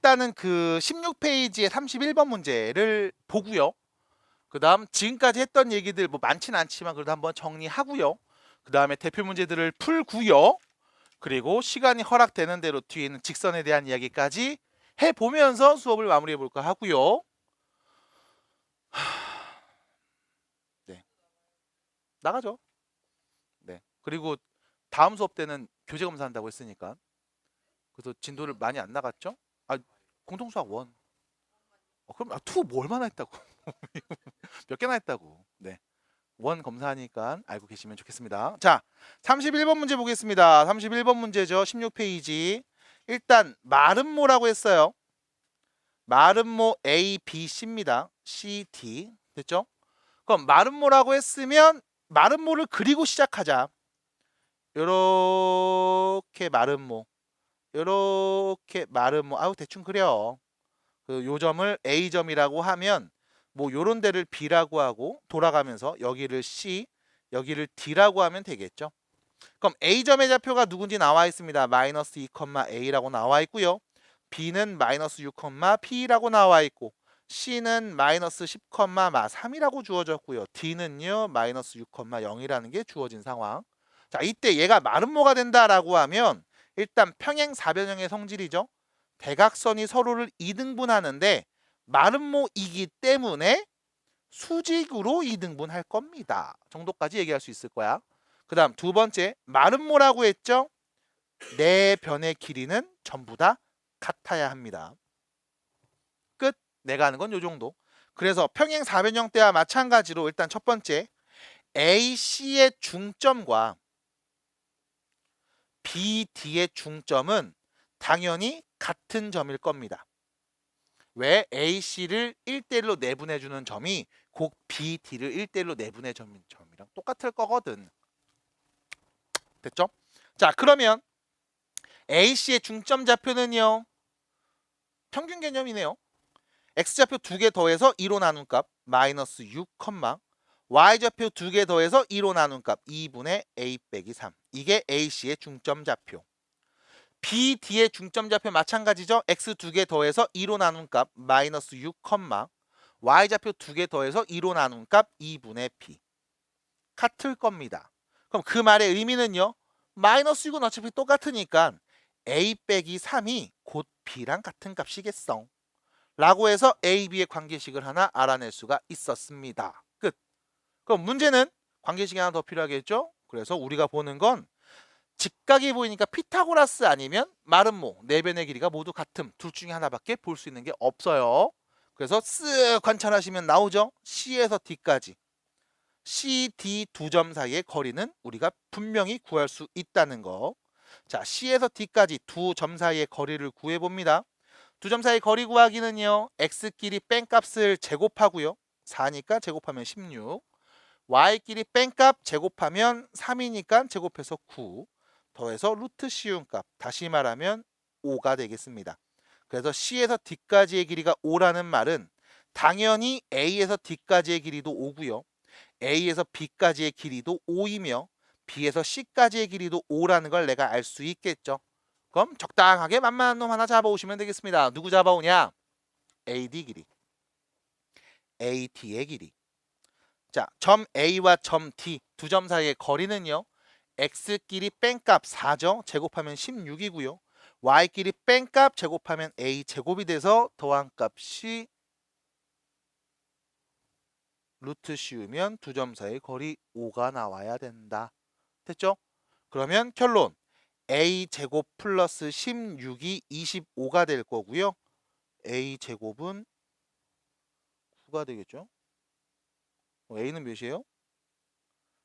일단은 그 16페이지의 31번 문제를 보고요. 그 다음 지금까지 했던 얘기들 뭐 많지는 않지만 그래도 한번 정리하고요. 그 다음에 대표 문제들을 풀고요. 그리고 시간이 허락되는 대로 뒤에 있는 직선에 대한 이야기까지 해보면서 수업을 마무리해 볼까 하고요. 네, 나가죠. 네, 그리고 다음 수업 때는 교재 검사한다고 했으니까 그래서 진도를 많이 안 나갔죠? 아, 공통수학 1. 그럼 2 뭐 얼마나 했다고? 몇 개나 했다고? 네. 1 검사하니까 알고 계시면 좋겠습니다. 자, 31번 문제 보겠습니다. 31번 문제죠. 16페이지. 일단 마름모라고 했어요. 마름모 A, B, C입니다. C, D. 됐죠? 그럼 마름모라고 했으면 마름모를 그리고 시작하자. 요렇게 마름모. 요렇게 마름모. 아우 대충 그려. 그 요점을 A점이라고 하면 뭐 요런 데를 B라고 하고 돌아가면서 여기를 C, 여기를 D라고 하면 되겠죠. 그럼 A점의 좌표가 누군지 나와 있습니다. 마이너스 2, A라고 나와 있고요. B는 마이너스 6, P라고 나와 있고 C는 마이너스 10, 3이라고 주어졌고요. D는요 마이너스 6, 0이라는 게 주어진 상황. 자, 이때 얘가 마름모가 된다라고 하면 일단 평행사변형의 성질이죠. 대각선이 서로를 이등분하는데 마름모이기 때문에 수직으로 이등분할 겁니다. 정도까지 얘기할 수 있을 거야. 그 다음 두 번째, 마름모라고 했죠? 네 변의 길이는 전부 다 같아야 합니다. 끝. 내가 하는 건 요 정도. 그래서 평행사변형 때와 마찬가지로 일단 첫 번째, AC의 중점과 BD의 중점은 당연히 같은 점일 겁니다. 왜? AC를 1대1로 내분해주는 점이 곧 BD를 1대1로 내분해주는 점이랑 똑같을 거거든. 됐죠? 자, 그러면 AC의 중점 좌표는요. 평균 개념이네요. X좌표 2개 더해서 2로 나눈 값 마이너스 6, Y좌표 2개 더해서 2로 나눈 값 2분의 A 빼기 3. 이게 AC의 중점 좌표. BD의 중점 좌표 마찬가지죠. X 2개 더해서 2로 나눈 값 마이너스 6, Y좌표 2개 더해서 2로 나눈 값 2분의 P. 같을 겁니다. 그럼 그 말의 의미는요. 마이너스 6은 어차피 똑같으니까 A 빼기 3이 곧 B랑 같은 값이겠어. 라고 해서 A, B의 관계식을 하나 알아낼 수가 있었습니다. 끝. 그럼 문제는 관계식이 하나 더 필요하겠죠? 그래서 우리가 보는 건 직각이 보이니까 피타고라스 아니면 마름모, 네 변의 길이가 모두 같음. 둘 중에 하나밖에 볼 수 있는 게 없어요. 그래서 쓱 관찰하시면 나오죠? C에서 D까지. C, D 두 점 사이의 거리는 우리가 분명히 구할 수 있다는 거. 자, C에서 D까지 두 점 사이의 거리를 구해봅니다. 두 점 사이 거리 구하기는요. X끼리 뺀값을 제곱하고요. 4니까 제곱하면 16. Y끼리 뺀값 제곱하면 3이니까 제곱해서 9. 더해서 루트 씌운 값. 다시 말하면 5가 되겠습니다. 그래서 C에서 D까지의 길이가 5라는 말은 당연히 A에서 D까지의 길이도 5고요. A에서 B까지의 길이도 5이며 B에서 C까지의 길이도 5라는 걸 내가 알 수 있겠죠. 그럼 적당하게 만만한 놈 하나 잡아오시면 되겠습니다. 누구 잡아오냐? AD 길이, AD의 길이. 자, 점 A와 점 D 두 점 사이의 거리는요. X끼리 뺀값 4죠. 제곱하면 16이고요. Y끼리 뺀값 제곱하면 A 제곱이 돼서 더한 값이 루트 씌우면 두 점 사이의 거리 5가 나와야 된다. 됐죠? 그러면 결론 A 제곱 플러스 16이 25가 될 거고요. A 제곱은 9가 되겠죠? A는 몇이에요?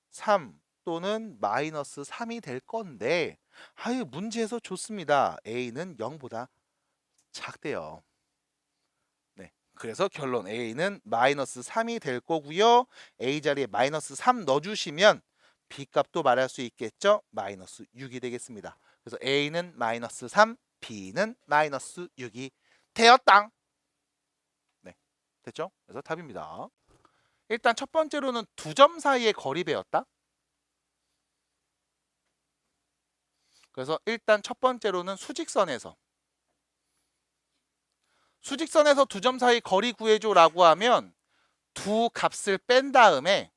3 또는 마이너스 3이 될 건데 아유 문제에서 좋습니다. A는 0보다 작대요. 네, 그래서 결론 A는 마이너스 3이 될 거고요. A 자리에 마이너스 3 넣어주시면 B 값도 말할 수 있겠죠? 마이너스 6이 되겠습니다. 그래서 A는 마이너스 3, B는 마이너스 6이 되었다. 네, 됐죠? 그래서 답입니다. 일단 첫 번째로는 두 점 사이의 거리 배웠다. 그래서 일단 첫 번째로는 수직선에서 수직선에서 두 점 사이 거리 구해줘라고 하면 두 값을 뺀 다음에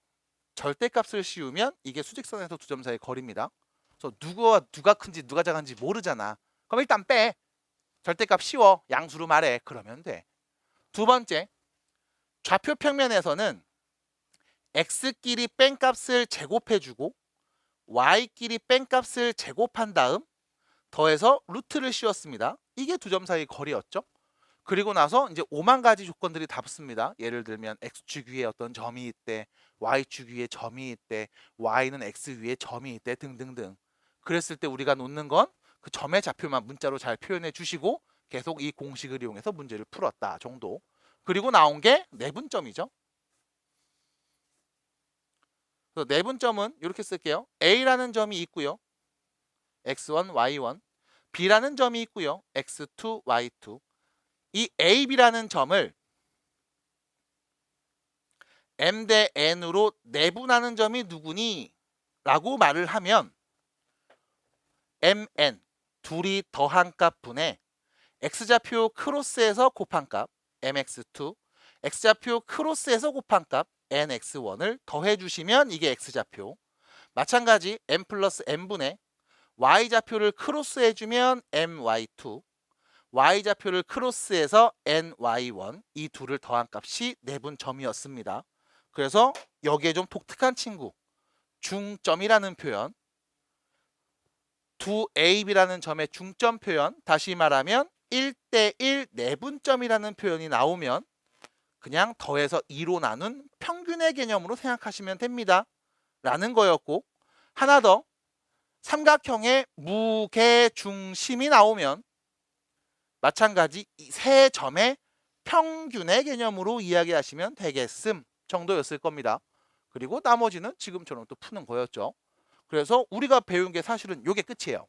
절대값을 씌우면 이게 수직선에서 두 점 사이 거리입니다. 그래서 누가 큰지 누가 작은지 모르잖아. 그럼 일단 빼. 절대값 씌워. 양수로 말해. 그러면 돼. 두 번째, 좌표 평면에서는 x끼리 뺀 값을 제곱해주고 y끼리 뺀 값을 제곱한 다음 더해서 루트를 씌웠습니다. 이게 두 점 사이 거리였죠. 그리고 나서 이제 5만 가지 조건들이 다 붙습니다. 예를 들면 x축 위에 어떤 점이 있대, y축 위에 점이 있대, y는 x 위에 점이 있대 등등등. 그랬을 때 우리가 놓는 건 그 점의 좌표만 문자로 잘 표현해 주시고 계속 이 공식을 이용해서 문제를 풀었다 정도. 그리고 나온 게 내분점이죠. 그래서 내분점은 이렇게 쓸게요. A라는 점이 있고요. x1, y1. B라는 점이 있고요. x2, y2. 이 A, B라는 점을 M 대 N으로 내분하는 점이 누구니? 라고 말을 하면 MN, 둘이 더한 값 분의 X좌표 크로스에서 곱한 값 MX2, X좌표 크로스에서 곱한 값 NX1을 더해주시면 이게 X좌표. 마찬가지 M 플러스 N분의 Y좌표를 크로스해주면 MY2, Y좌표를 크로스해서 NY1, 이 둘을 더한 값이 내분점이었습니다. 그래서 여기에 좀 독특한 친구, 중점이라는 표현, 두 AB라는 점의 중점 표현, 다시 말하면 1대1 내분점이라는 표현이 나오면 그냥 더해서 2로 나눈 평균의 개념으로 생각하시면 됩니다. 라는 거였고, 하나 더, 삼각형의 무게중심이 나오면 마찬가지 세 점의 평균의 개념으로 이야기하시면 되겠음 정도였을 겁니다. 그리고 나머지는 지금처럼 또 푸는 거였죠. 그래서 우리가 배운 게 사실은 이게 끝이에요.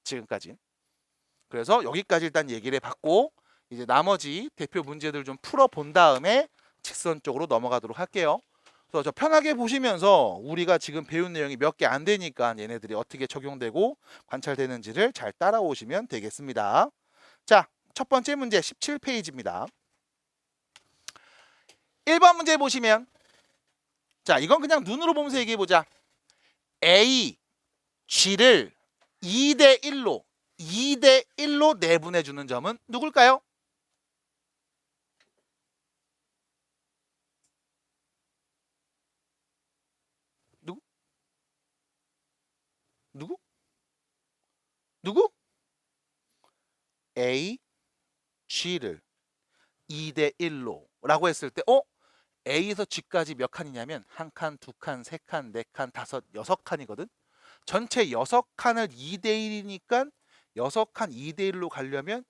지금까지. 그래서 여기까지 일단 얘기를 해봤고 이제 나머지 대표 문제들 좀 풀어본 다음에 직선 쪽으로 넘어가도록 할게요. 그래서 저 편하게 보시면서 우리가 지금 배운 내용이 몇 개 안 되니까 얘네들이 어떻게 적용되고 관찰되는지를 잘 따라오시면 되겠습니다. 자, 첫 번째 문제 17페이지입니다. 1번 문제 보시면 자, 이건 그냥 눈으로 보면서 얘기해 보자. A, G를 2대1로 내분해 주는 점은 누굴까요? 누구? A, G를 2대1로 라고 했을 때 A에서 G까지 몇 칸이냐면 한 칸, 두 칸, 세 칸, 네 칸, 다섯, 여섯 칸이거든. 전체 6칸을 2대1이니까 6칸 2대1로 가려면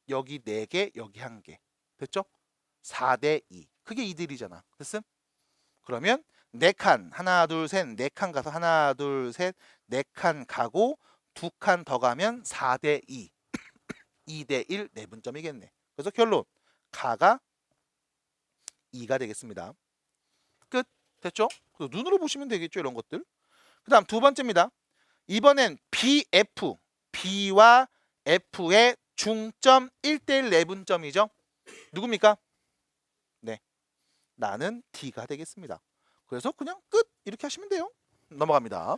여기 4개, 여기 1개. 됐죠? 4대2. 그게 2대1이잖아. 됐음? 그러면 4칸, 하나, 둘, 셋, 4칸 가서 하나, 둘, 셋, 4칸 가고 2칸 더 가면 4대2. 2대1 내분점이겠네. 그래서 결론. 가가 2가 되겠습니다. 끝. 됐죠? 눈으로 보시면 되겠죠, 이런 것들. 그 다음 두 번째입니다. 이번엔 BF, B와 F의 중점 1대1 내분점이죠. 누굽니까? 네, 나는 D가 되겠습니다. 그래서 그냥 끝 이렇게 하시면 돼요. 넘어갑니다.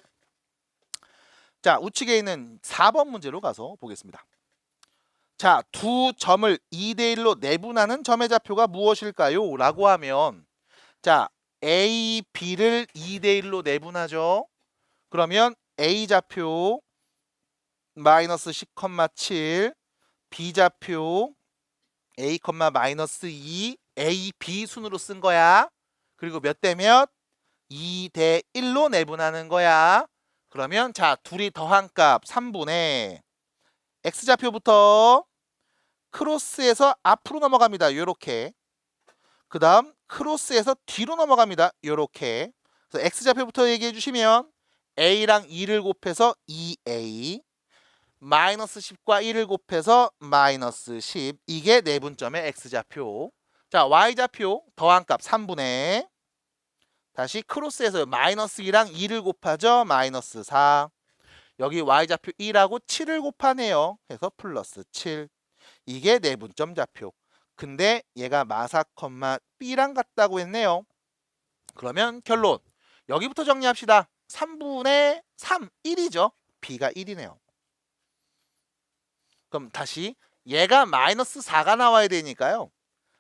자, 우측에 있는 4번 문제로 가서 보겠습니다. 자, 두 점을 2대1로 내분하는 점의 좌표가 무엇일까요? 라고 하면 자, A, B를 2대1로 내분하죠. 그러면 A좌표 마이너스 10,7, B좌표 A, 마이너스 2, A, B 순으로 쓴 거야. 그리고 몇 대 몇? 2대1로 내분하는 거야. 그러면 자, 둘이 더한 값 3분의 X좌표부터 크로스에서 앞으로 넘어갑니다. 요렇게. 그 다음 크로스에서 뒤로 넘어갑니다. 요렇게. 그래서 X좌표부터 얘기해 주시면 A랑 2를 곱해서 2A, 마이너스 10과 1을 곱해서 마이너스 10. 이게 내분점의 X좌표. 자, Y좌표 더한 값 3분의 다시 크로스에서 마이너스 2랑 2를 곱하죠. 마이너스 4. 여기 Y좌표 2라고 7을 곱하네요. 그래서 플러스 7. 이게 내분점 좌표. 근데 얘가 마사, B랑 같다고 했네요. 그러면 결론. 여기부터 정리합시다. 3분의 3, 1이죠. B가 1이네요. 그럼 다시 얘가 마이너스 4가 나와야 되니까요.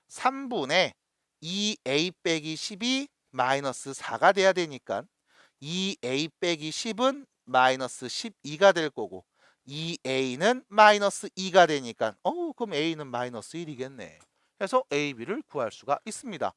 3분의 2A 빼기 10이 마이너스 4가 돼야 되니까 2A 빼기 10은 마이너스 12가 될 거고 2A는 마이너스 2가 되니까 그럼 A는 마이너스 1이겠네. 그래서 A, B를 구할 수가 있습니다.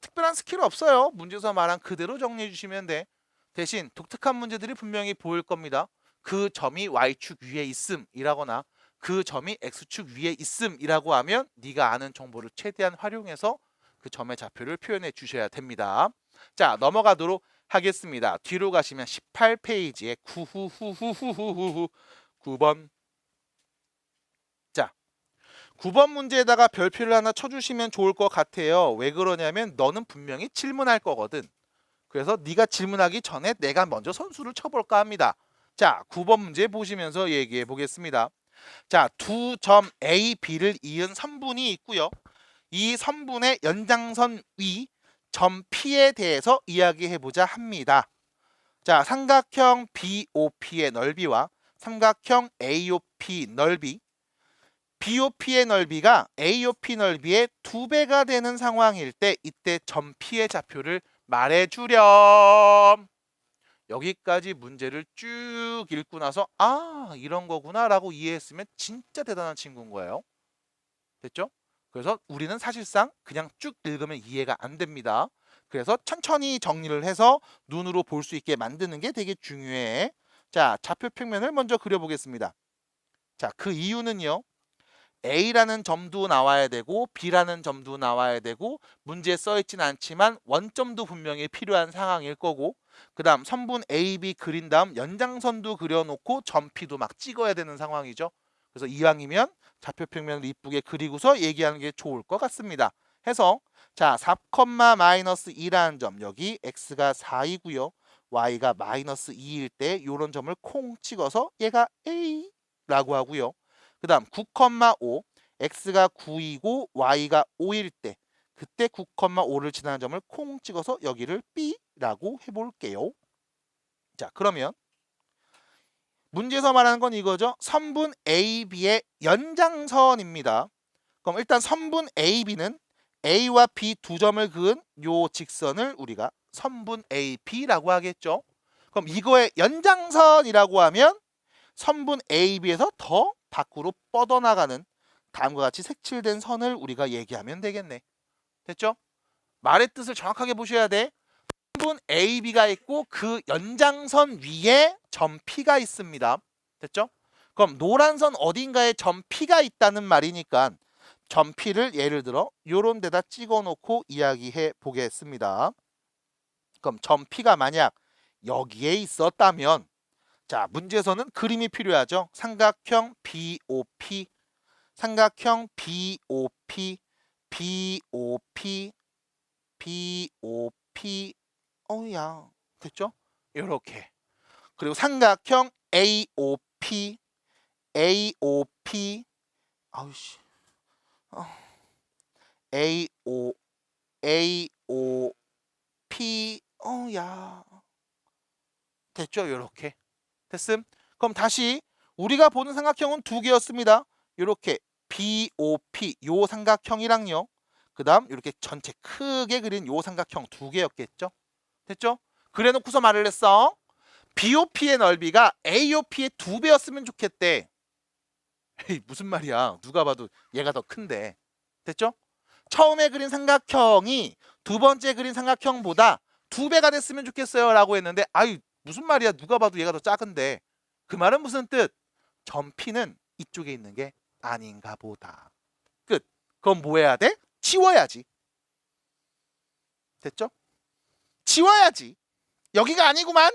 특별한 스킬 없어요. 문제에서 말한 그대로 정리해 주시면 돼. 대신 독특한 문제들이 분명히 보일 겁니다. 그 점이 Y축 위에 있음이라거나 그 점이 X축 위에 있음이라고 하면 네가 아는 정보를 최대한 활용해서 그 점의 좌표를 표현해 주셔야 됩니다. 자, 넘어가도록 하겠습니다. 뒤로 가시면 18페이지에 9번. 자, 9번 문제에다가 별표를 하나 쳐주시면 좋을 것 같아요. 왜 그러냐면 너는 분명히 질문할 거거든. 그래서 네가 질문하기 전에 내가 먼저 선수를 쳐볼까 합니다. 자, 9번 문제 보시면서 얘기해 보겠습니다. 자, 두 점 A, B를 이은 선분이 있고요. 이 선분의 연장선 위 점 P에 대해서 이야기해보자 합니다. 자, 삼각형 BOP의 넓이와 삼각형 AOP 넓이, BOP의 넓이가 AOP 넓이의 2배가 되는 상황일 때 이때 점 P의 좌표를 말해주렴. 여기까지 문제를 쭉 읽고 나서 이런 거구나 라고 이해했으면 진짜 대단한 친구인 거예요. 됐죠? 그래서 우리는 사실상 그냥 쭉 읽으면 이해가 안 됩니다. 그래서 천천히 정리를 해서 눈으로 볼 수 있게 만드는 게 되게 중요해. 자, 좌표 평면을 먼저 그려보겠습니다. 자, 그 이유는요. A라는 점도 나와야 되고 B라는 점도 나와야 되고 문제에 써있진 않지만 원점도 분명히 필요한 상황일 거고 그 다음 선분 AB 그린 다음 연장선도 그려놓고 점 P도 막 찍어야 되는 상황이죠. 그래서 이왕이면 좌표 평면을 이쁘게 그리고서 얘기하는 게 좋을 것 같습니다. 해서 자, 4, 마이너스 2라는 점 여기 X가 4이고요. Y가 마이너스 2일 때 이런 점을 콩 찍어서 얘가 A라고 하고요. 그 다음 9,5 X가 9이고 Y가 5일 때 그때 9,5를 지나는 점을 콩 찍어서 여기를 B라고 해볼게요. 자, 그러면 문제에서 말하는 건 이거죠. 선분 AB의 연장선입니다. 그럼 일단 선분 AB는 A와 B 두 점을 그은 요 직선을 우리가 선분 AB라고 하겠죠. 그럼 이거의 연장선이라고 하면 선분 AB에서 더 밖으로 뻗어나가는 다음과 같이 색칠된 선을 우리가 얘기하면 되겠네. 됐죠? 말의 뜻을 정확하게 보셔야 돼. 선분 AB가 있고 그 연장선 위에 점 P가 있습니다. 됐죠? 그럼 노란 선 어딘가에 점 P가 있다는 말이니까 점 P를 예를 들어 요런 데다 찍어 놓고 이야기해 보겠습니다. 그럼 점 P가 만약 여기에 있었다면 자, 문제에서는 그림이 필요하죠. 삼각형 BOP, 삼각형 BOP, BOP, BOP, 야, 됐죠? 이렇게. 그리고 삼각형 AOP, AOP, 아우씨, AO, AOP, 야, 됐죠? 이렇게. 됐음? 그럼 다시 우리가 보는 삼각형은 두 개였습니다. 이렇게 BOP 요 삼각형이랑요. 그 다음 이렇게 전체 크게 그린 요 삼각형 두 개였겠죠. 됐죠? 그래 놓고서 말을 했어. BOP의 넓이가 AOP의 2배였으면 좋겠대. 에이, 무슨 말이야. 누가 봐도 얘가 더 큰데. 됐죠? 처음에 그린 삼각형이 두 번째 그린 삼각형보다 2배가 됐으면 좋겠어요 라고 했는데 무슨 말이야. 누가 봐도 얘가 더 작은데. 그 말은 무슨 뜻? 점 P는 이쪽에 있는 게 아닌가 보다. 끝. 그럼 뭐 해야 돼? 지워야지. 됐죠? 지워야지. 여기가 아니구만.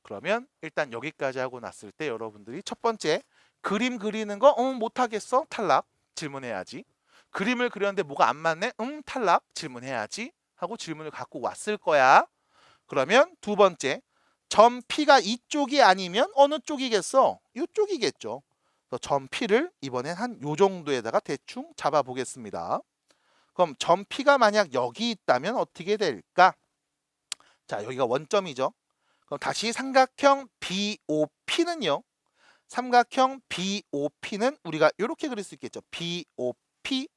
그러면 일단 여기까지 하고 났을 때 여러분들이 첫 번째 그림 그리는 거 못하겠어? 탈락. 질문해야지. 그림을 그렸는데 뭐가 안 맞네? 탈락. 질문해야지. 하고 질문을 갖고 왔을 거야. 그러면 두 번째 점 P가 이쪽이 아니면 어느 쪽이겠어? 이쪽이겠죠. 그래서 점 P를 이번엔 한 요 정도에다가 대충 잡아 보겠습니다. 그럼 점 P가 만약 여기 있다면 어떻게 될까? 자, 여기가 원점이죠. 그럼 다시 삼각형 BOP는요. 삼각형 BOP는 우리가 이렇게 그릴 수 있겠죠. BOP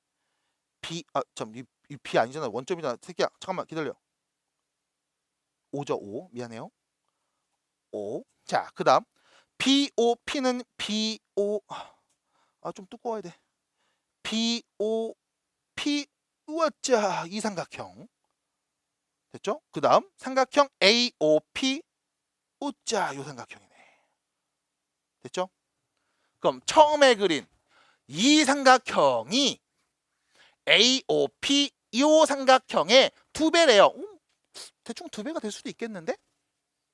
이 B 아니잖아. 원점이잖아. 새끼야. 잠깐만 기다려. 5죠. 5. 미안해요. 5. 자, 그다음 BOP는 BO 좀 두꺼워야 돼. BOP 우와짜 이 삼각형. 됐죠? 그다음 삼각형 AOP 우짜 요 삼각형이네. 됐죠? 그럼 처음에 그린 이 삼각형이 AOP 이 삼각형의 2배래요. 대충 2배가 될 수도 있겠는데?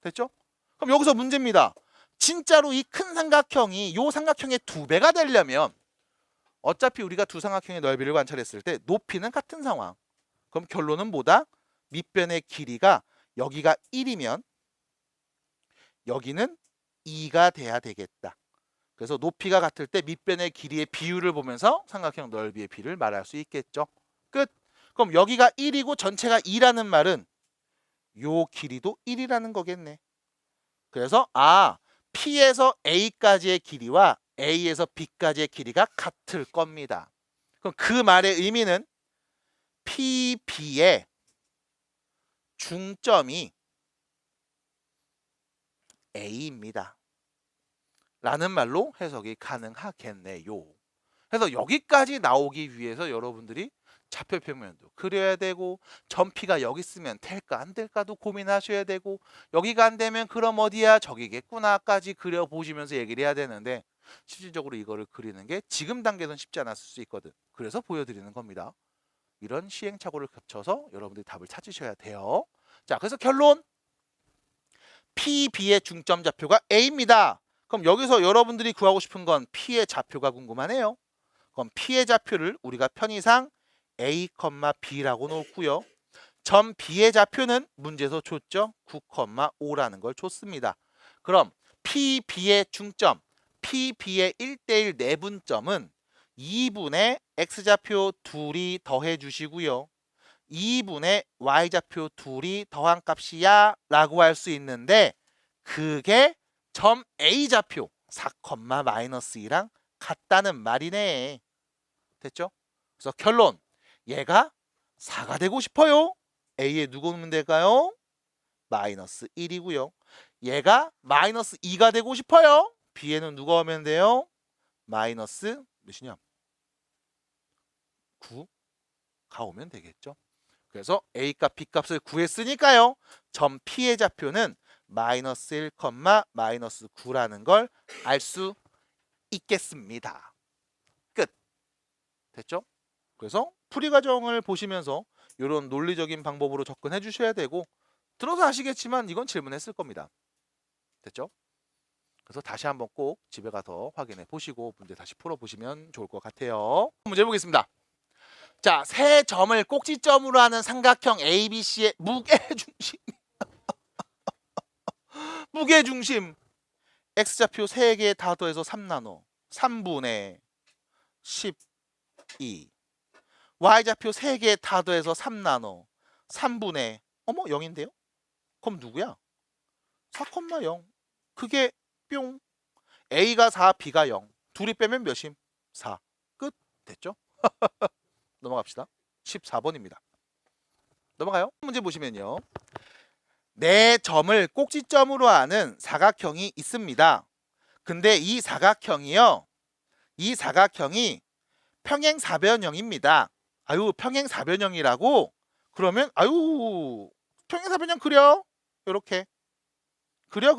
됐죠? 그럼 여기서 문제입니다. 진짜로 이 큰 삼각형이 이 삼각형의 2배가 되려면 어차피 우리가 두 삼각형의 넓이를 관찰했을 때 높이는 같은 상황. 그럼 결론은 뭐다? 밑변의 길이가 여기가 1이면 여기는 2가 돼야 되겠다. 그래서 높이가 같을 때 밑변의 길이의 비율을 보면서 삼각형 넓이의 비를 말할 수 있겠죠. 끝. 그럼 여기가 1이고 전체가 2라는 말은 요 길이도 1이라는 거겠네. 그래서 P에서 A까지의 길이와 A에서 B까지의 길이가 같을 겁니다. 그럼 그 말의 의미는 PB의 중점이 A입니다. 라는 말로 해석이 가능하겠네요. 그래서 여기까지 나오기 위해서 여러분들이 좌표평면도 그려야 되고 점 P가 여기 있으면 될까 안 될까도 고민하셔야 되고 여기가 안 되면 그럼 어디야 저기겠구나까지 그려보시면서 얘기를 해야 되는데 실질적으로 이거를 그리는 게 지금 단계는 쉽지 않았을 수 있거든. 그래서 보여드리는 겁니다. 이런 시행착오를 겹쳐서 여러분들이 답을 찾으셔야 돼요. 자, 그래서 결론 PB의 중점 좌표가 A입니다. 그럼 여기서 여러분들이 구하고 싶은 건 P의 좌표가 궁금하네요. 그럼 P의 좌표를 우리가 편의상 A, B라고 놓고요. 점 B의 좌표는 문제에서 줬죠. 9,5라는 걸 줬습니다. 그럼 PB의 중점, PB의 1대1 내분점은 2분의 X좌표 둘이 더해 주시고요. 2분의 Y좌표 둘이 더한 값이야 라고 할 수 있는데 그게 점 A좌표 4, -2랑 같다는 말이네. 됐죠? 그래서 결론 얘가 4가 되고 싶어요. A에 누구 넣으면 될까요? -1이고요. 얘가 -2가 되고 싶어요. B에는 누가 오면 돼요? 몇이냐? 9가 오면 되겠죠. 그래서 A값, B값을 구했으니까요. 점 P의 좌표는 -1, -9라는 걸 알 수 있겠습니다. 끝. 됐죠? 그래서 풀이 과정을 보시면서 이런 논리적인 방법으로 접근해 주셔야 되고 들어서 아시겠지만 이건 질문했을 겁니다. 됐죠? 그래서 다시 한번 꼭 집에 가서 확인해 보시고 문제 다시 풀어보시면 좋을 것 같아요. 문제 보겠습니다. 자, 세 점을 꼭지점으로 하는 삼각형 ABC의 무게중심 무게중심 X좌표 3개 다 더해서 3 나눠 3분의 12 Y좌표 3개 다 더해서 3 나눠 3분의 0인데요? 그럼 누구야? 4,0 그게 뿅 A가 4, B가 0 둘이 빼면 몇임? 4 끝. 됐죠? 넘어갑시다. 14번입니다. 넘어가요. 문제 보시면요. 네 점을 꼭지점으로 하는 사각형이 있습니다. 근데 이 사각형이 평행사변형입니다. 평행사변형이라고? 그러면 평행사변형 그려. 요렇게. 그려.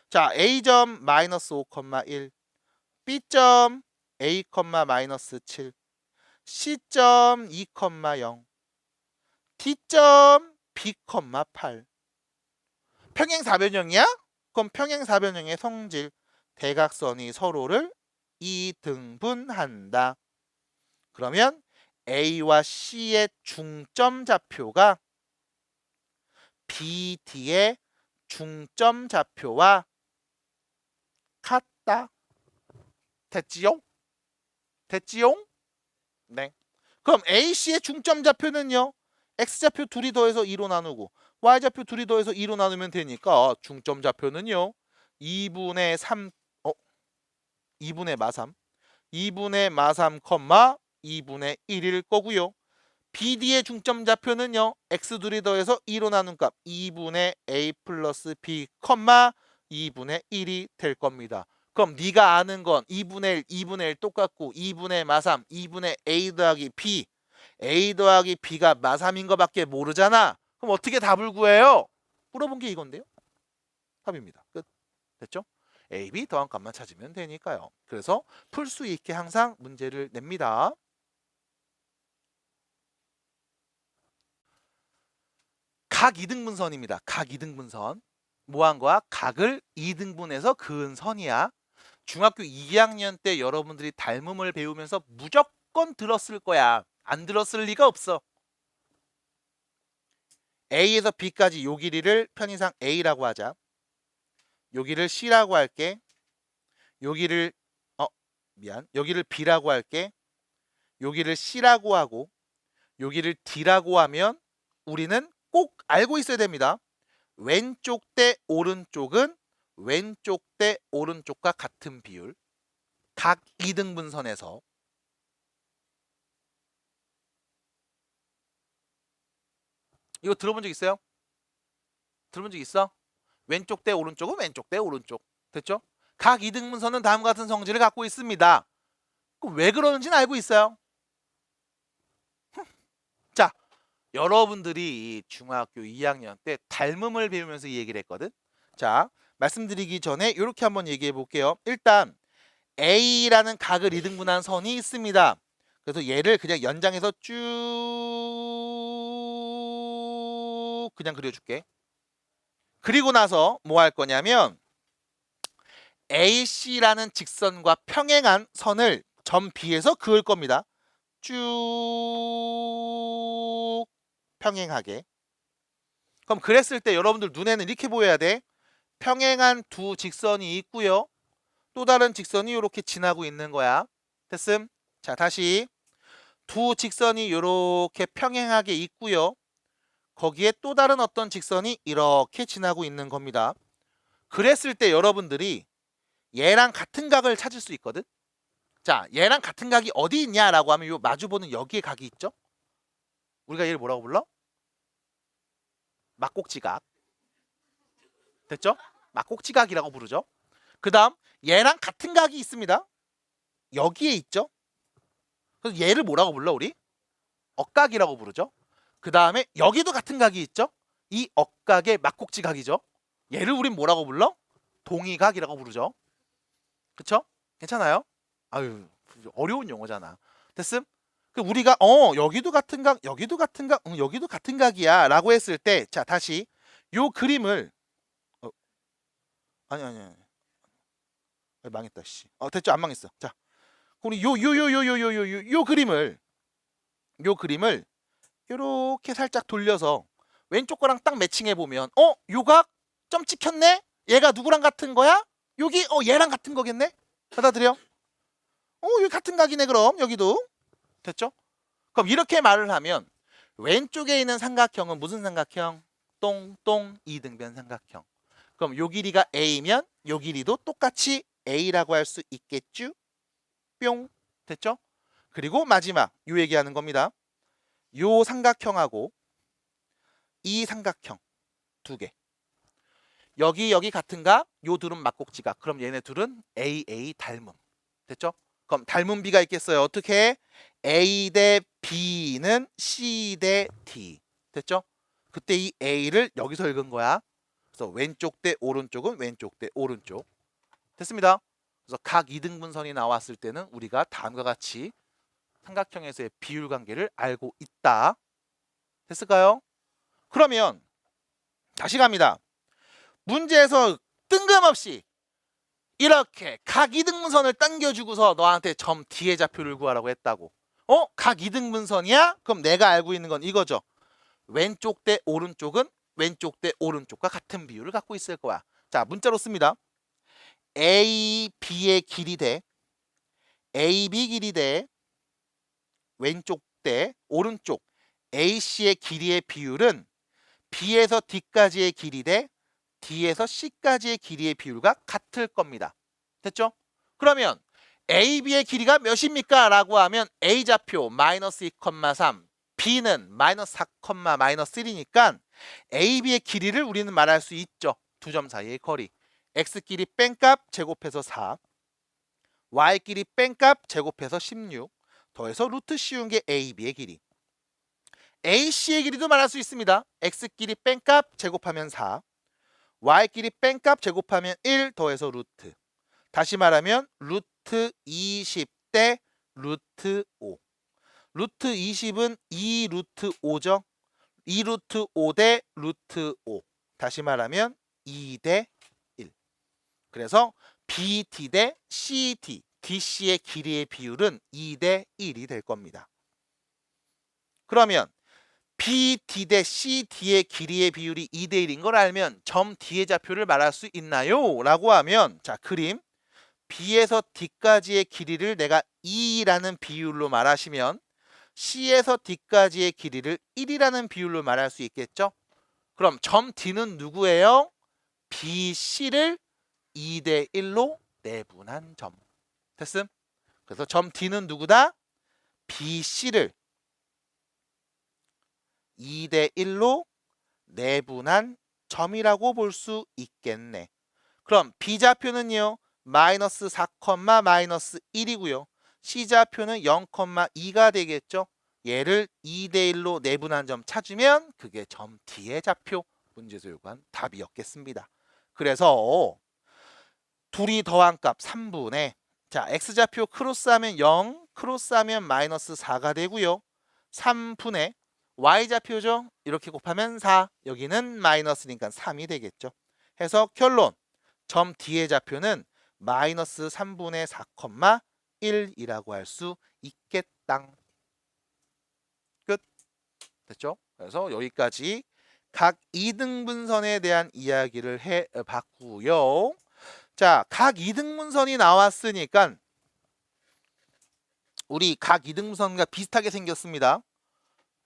자, A점 -5,1 B점 A, -7 C점 2,0 D점 B, 8 평행사변형이야? 그럼 평행사변형의 성질 대각선이 서로를 2등분한다. 그러면 A와 C의 중점 좌표가 BD의 중점 좌표와 같다. 있다. 됐지요? 됐지요? 네. 그럼 AC의 중점 좌표는요. X좌표 둘이 더해서 2로 나누고 Y좌표 둘이 더해서 2로 나누면 되니까 중점 좌표는요. 2분의 3 2분의 마3 2분의 마3, 2분의 1일 거고요. BD의 중점 좌표는요. X 둘이 더해서 2로 나눈 값 2분의 A 플러스 B, 2분의 1이 될 겁니다. 그럼 네가 아는 건 2분의 1, 2분의 1 똑같고 2분의 마3, 2분의 A 더하기 B, A 더하기 B가 마3인 거밖에 모르잖아. 그럼 어떻게 답을 구해요? 물어본 게 이건데요. 답입니다. 끝. 됐죠? A, B 더한 값만 찾으면 되니까요. 그래서 풀 수 있게 항상 문제를 냅니다. 각 2등분선입니다. 각 2등분선. 뭐한 거야? 각을 2등분해서 그은 선이야. 중학교 2학년 때 여러분들이 닮음을 배우면서 무조건 들었을 거야. 안 들었을 리가 없어. A에서 B까지 요 길이를 편의상 A라고 하자. 요 길을 C라고 할게. 여기를 여기를 B라고 할게. 여기를 C라고 하고 여기를 D라고 하면 우리는 꼭 알고 있어야 됩니다. 왼쪽 대 오른쪽은 왼쪽 대 오른쪽과 같은 비율. 각 2등분선에서 이거 들어본 적 있어요? 들어본 적 있어? 왼쪽 대 오른쪽은 왼쪽 대 오른쪽. 됐죠? 각 2등분선은 다음과 같은 성질을 갖고 있습니다. 왜 그러는지는 알고 있어요? 자, 여러분들이 중학교 2학년 때 닮음을 배우면서 이 얘기를 했거든. 자, 말씀드리기 전에 이렇게 한번 얘기해 볼게요. 일단 A라는 각을 2등분한 선이 있습니다. 그래서 얘를 그냥 연장해서 쭉 그냥 그려줄게. 그리고 나서 뭐 할 거냐면 AC라는 직선과 평행한 선을 점 B에서 그을 겁니다. 쭉 평행하게. 그럼 그랬을 때 여러분들 눈에는 이렇게 보여야 돼. 평행한 두 직선이 있고요. 또 다른 직선이 이렇게 지나고 있는 거야. 됐음? 자, 다시 두 직선이 이렇게 평행하게 있고요. 거기에 또 다른 어떤 직선이 이렇게 지나고 있는 겁니다. 그랬을 때 여러분들이 얘랑 같은 각을 찾을 수 있거든. 자, 얘랑 같은 각이 어디 있냐라고 하면 요 마주보는 여기에 각이 있죠. 우리가 얘를 뭐라고 불러? 막꼭지각. 됐죠? 막꼭지각이라고 부르죠. 그 다음 얘랑 같은 각이 있습니다. 여기에 있죠. 그래서 얘를 뭐라고 불러 우리? 억각이라고 부르죠. 그 다음에 여기도 같은 각이 있죠. 이 억각의 막꼭지각이죠. 얘를 우린 뭐라고 불러? 동의각이라고 부르죠. 그쵸? 괜찮아요? 아유, 어려운 용어잖아. 됐음? 우리가 여기도 같은 각, 여기도 같은 각, 여기도 같은 각이야 라고 했을 때, 자, 다시 요 그림을 아니 망했다 씨. 됐죠? 안 망했어. 자, 우리 요 그림을 요렇게 살짝 돌려서 왼쪽 거랑 딱 매칭해 보면 요 각 점 찍혔네? 얘가 누구랑 같은 거야? 여기 얘랑 같은 거겠네? 받아들여? 여기 같은 각이네. 그럼 여기도 됐죠? 그럼 이렇게 말을 하면 왼쪽에 있는 삼각형은 무슨 삼각형? 똥똥 이등변 삼각형. 그럼 요 길이가 A면 요 길이도 똑같이 A라고 할 수 있겠죠? 뿅. 됐죠? 그리고 마지막 요 얘기하는 겁니다. 요 삼각형하고 이 삼각형 두 개. 여기 같은 각, 요 둘은 막꼭지각. 그럼 얘네 둘은 AA 닮음. 됐죠? 그럼 닮은 B가 있겠어요. 어떻게? A 대 B는 C 대 D. 됐죠? 그때 이 A를 여기서 읽은 거야. 그래서 왼쪽 대 오른쪽은 왼쪽 대 오른쪽. 됐습니다. 그래서 각 2등분선이 나왔을 때는 우리가 다음과 같이 삼각형에서의 비율 관계를 알고 있다. 됐을까요? 그러면 다시 갑니다. 문제에서 뜬금없이 이렇게 각 2등분선을 당겨주고서 너한테 점 D의 좌표를 구하라고 했다고. 각 2등분선이야? 그럼 내가 알고 있는 건 이거죠. 왼쪽 대 오른쪽은 왼쪽 대 오른쪽과 같은 비율을 갖고 있을 거야. 자, 문자로 씁니다. A, B의 길이 대 AB 길이 대 왼쪽 대 오른쪽 AC의 길이의 비율은 B에서 D까지의 길이 대 D에서 C까지의 길이의 비율과 같을 겁니다. 됐죠? 그러면 AB의 길이가 몇입니까? 라고 하면 A좌표 마이너스 2,3 B는 마이너스 4, 마이너스 1이니까 AB의 길이를 우리는 말할 수 있죠. 두 점 사이의 거리. X끼리 뺀값 제곱해서 4 Y끼리 뺀값 제곱해서 16 더해서 루트 씌운 게 AB의 길이. AC의 길이도 말할 수 있습니다. X끼리 뺀값 제곱하면 4 Y끼리 뺀값 제곱하면 1 더해서 루트. 다시 말하면 루트 20 대 루트 5. 루트 20은 2 루트 5죠. 2 루트 5 대 루트 5. 다시 말하면 2 대 1. 그래서 BD 대 CD, DC의 길이의 비율은 2 대 1이 될 겁니다. 그러면 BD 대 CD의 길이의 비율이 2 대 1인 걸 알면 점 D의 좌표를 말할 수 있나요? 라고 하면 자 그림 B에서 D까지의 길이를 내가 2라는 비율로 말하시면 C에서 D까지의 길이를 1이라는 비율로 말할 수 있겠죠? 그럼 점 D는 누구예요? BC를 2 대 1로 내분한 점. 됐음? 그래서 점 D는 누구다? BC를 2 대 1로 내분한 점이라고 볼 수 있겠네. 그럼 B좌표는요. 마이너스 4, 마이너스 1이고요. C좌표는 0,2가 되겠죠. 얘를 2 대 1로 내분한 점 찾으면 그게 점 D의 좌표. 문제에서 요구한 답이었겠습니다. 그래서 둘이 더한 값 3분의 자 X좌표 크로스하면 0, 크로스하면 마이너스 4가 되고요. 3분의 Y좌표죠. 이렇게 곱하면 4. 여기는 마이너스니까 3이 되겠죠. 해서 결론 점 D의 좌표는 마이너스 3분의 4,1이라고 할 수 있겠다. 끝. 됐죠? 그래서 여기까지 각 2등분선에 대한 이야기를 해봤고요. 자, 각 2등분선이 나왔으니까 우리 각 2등분선과 비슷하게 생겼습니다.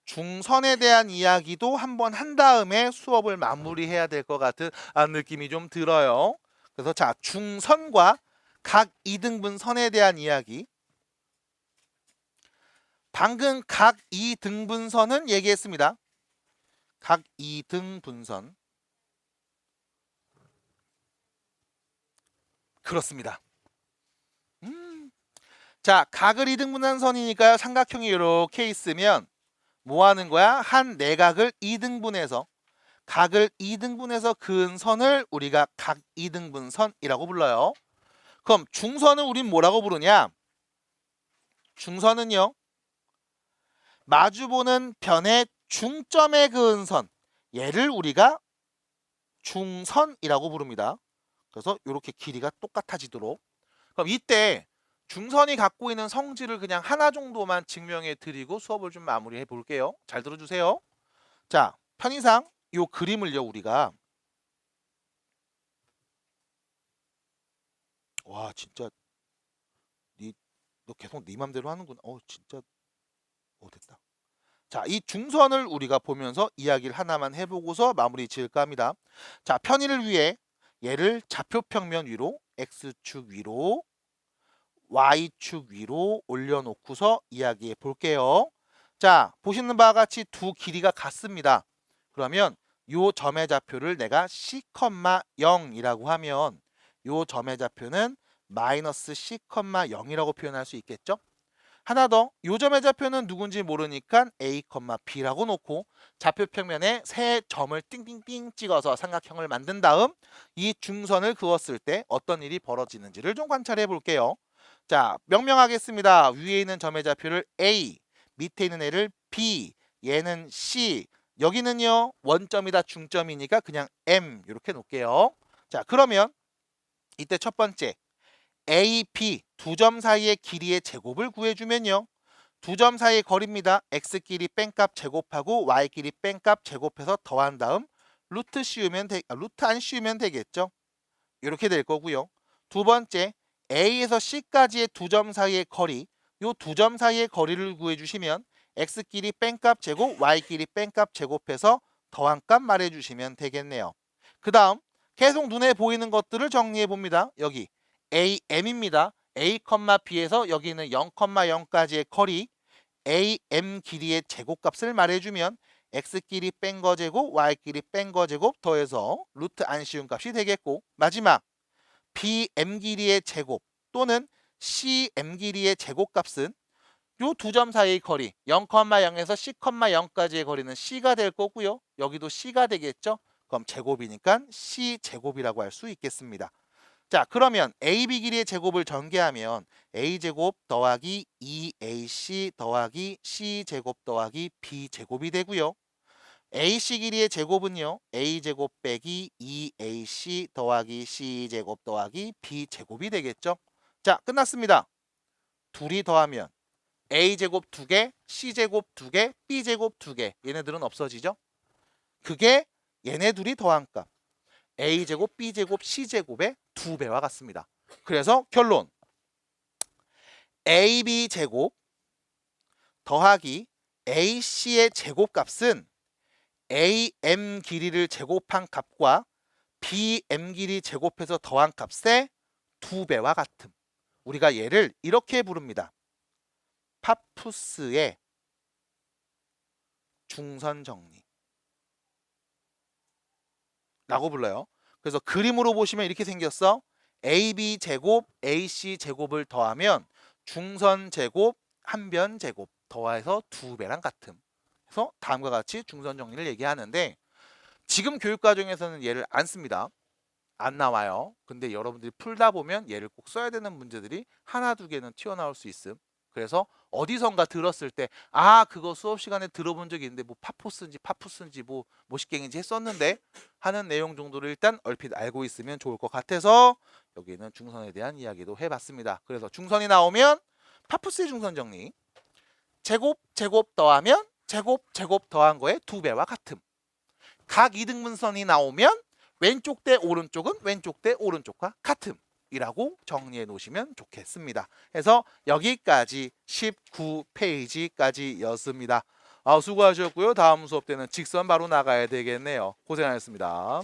중선에 대한 이야기도 한번 한 다음에 수업을 마무리해야 될 것 같은 느낌이 좀 들어요. 그래서 자 중선과 각 2등분선에 대한 이야기. 방금 각 2등분선은 얘기했습니다. 각 2등분선. 그렇습니다. 자 각을 2등분한 선이니까요. 삼각형이 이렇게 있으면 뭐 하는 거야? 한 내각을 2등분해서 각을 2등분해서 그은 선을 우리가 각 2등분선이라고 불러요. 그럼 중선은 우린 뭐라고 부르냐? 중선은요. 마주보는 변의 중점에 그은 선. 얘를 우리가 중선이라고 부릅니다. 그래서 이렇게 길이가 똑같아지도록. 그럼 이때 중선이 갖고 있는 성질을 그냥 하나 정도만 증명해 드리고 수업을 좀 마무리해 볼게요. 잘 들어주세요. 자, 편의상 이 그림을요 우리가 와 진짜 너 계속 네 맘대로 하는구나. 진짜 됐다. 자, 이 중선을 우리가 보면서 이야기를 하나만 해보고서 마무리 지을까 합니다. 자, 편의를 위해 얘를 좌표평면 위로 X축 위로 Y축 위로 올려놓고서 이야기해 볼게요. 자, 보시는 바와 같이 두 길이가 같습니다. 그러면 요 점의 좌표를 내가 C,0이라고 하면 요 점의 좌표는 마이너스 C,0이라고 표현할 수 있겠죠? 하나 더, 요 점의 좌표는 누군지 모르니까 A, B라고 놓고 좌표 평면에 세 점을 띵띵띵 찍어서 삼각형을 만든 다음 이 중선을 그었을 때 어떤 일이 벌어지는지를 좀 관찰해 볼게요. 자, 명명하겠습니다. 위에 있는 점의 좌표를 A, 밑에 있는 애를 B, 얘는 C, 여기는요 원점이다 중점이니까 그냥 M 이렇게 놓을게요. 자, 그러면 이때 첫 번째 A, B 두 점 사이의 길이의 제곱을 구해주면요. 두 점 사이의 거리입니다. X끼리 뺀값 제곱하고 Y끼리 뺀값 제곱해서 더한 다음 루트 안 씌우면 되겠죠. 이렇게 될 거고요. 두 번째, A에서 C까지의 두 점 사이의 거리, 요 두 점 사이의 거리를 구해주시면 X끼리 뺀값 제곱, Y끼리 뺀값 제곱해서 더한 값 말해주시면 되겠네요. 그 다음 계속 눈에 보이는 것들을 정리해 봅니다. 여기 AM입니다. A, B에서 여기는 0,0까지의 거리 AM 길이의 제곱값을 말해주면 X끼리 뺀 거 제곱, Y끼리 뺀 거 제곱 더해서 루트 안 씌운 값이 되겠고, 마지막 BM 길이의 제곱 또는 CM 길이의 제곱값은 요 두 점 사이의 거리 0,0에서 C,0까지의 거리는 C가 될 거고요. 여기도 C가 되겠죠. 그럼 제곱이니까 C제곱이라고 할 수 있겠습니다. 자, 그러면 AB 길이의 제곱을 전개하면 A제곱 더하기 2AC 더하기 C제곱 더하기 B제곱이 되고요. AC 길이의 제곱은요, A제곱 빼기 2AC 더하기 C제곱 더하기 B제곱이 되겠죠. 자, 끝났습니다. 둘이 더하면 A제곱 2개, C제곱 2개, B제곱 2개. 얘네들은 없어지죠. 그게 얘네 둘이 더한 값 A제곱, B제곱, C제곱의 2배와 같습니다. 그래서 결론 AB제곱 더하기 AC의 제곱값은 AM 길이를 제곱한 값과 BM 길이 제곱해서 더한 값의 2배와 같음. 우리가 얘를 이렇게 부릅니다. 파푸스의 중선정리 라고 불러요. 그래서 그림으로 보시면 이렇게 생겼어. AB 제곱, AC 제곱을 더하면 중선 제곱, 한변 제곱 더해서 2배랑 같음. 그래서 다음과 같이 중선 정리를 얘기하는데 지금 교육과정에서는 얘를 안 씁니다. 안 나와요. 근데 여러분들이 풀다 보면 얘를 꼭 써야 되는 문제들이 하나 두 개는 튀어나올 수 있음. 그래서 어디선가 들었을 때 그거 수업 시간에 들어본 적이 있는데 뭐 파푸스인지 뭐 모식갱인지 했었는데 하는 내용 정도를 일단 얼핏 알고 있으면 좋을 것 같아서 여기는 중선에 대한 이야기도 해봤습니다. 그래서 중선이 나오면 파푸스의 중선 정리 제곱 더하면 제곱 더한 거의 2배와 같음. 각 이등분선이 나오면 왼쪽 대 오른쪽은 왼쪽 대 오른쪽과 같음 이라고 정리해 놓으시면 좋겠습니다. 그래서 여기까지 19페이지까지였습니다. 수고하셨고요. 다음 수업 때는 직선 바로 나가야 되겠네요. 고생하셨습니다.